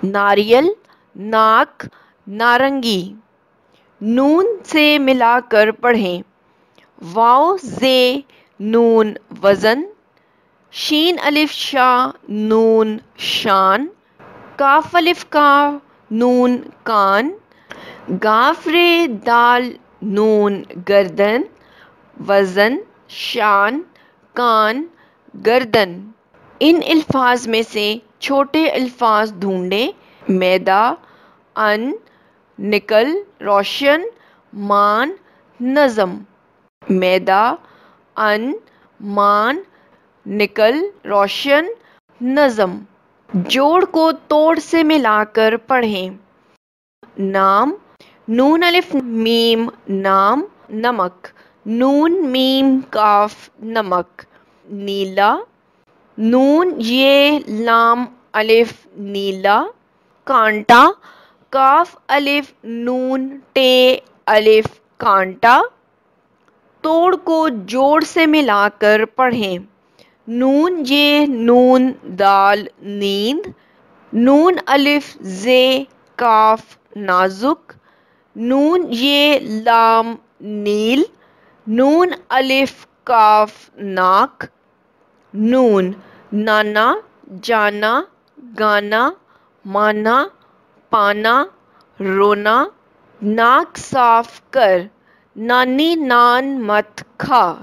ناریل، ناک، نارنگی. نون سے ملا کر پڑھیں. واو زے نون وزن. شین الف شا نون شان. کاف الف کاف نون کان. گاف رے دال نون گردن. وزن، شان، کان، گردن. ان الفاظ میں سے چھوٹے الفاظ ڈھونڈیں. میدا، ان، نکل، روشن، مان، نظم. میدا، ان، مان، نکل، روشن، نظم. جوڑ کو توڑ سے ملا کر پڑھیں. نام، نون الف میم نام نمک. نون میم کاف نمک. نیلا، نون یہ لام الف نیلا. کانٹا، کاف الف نون ٹے الف کانٹا. توڑ کو جوڑ سے ملا کر پڑھیں. نون یہ نون دال نیند. نون الف زے کاف نازک. نون یہ لام نیل. نون الف کاف ناک. نون، نانا، جانا، گانا، مانا، پانا، رونا. ناک صاف کر. نانی نان مت کھا.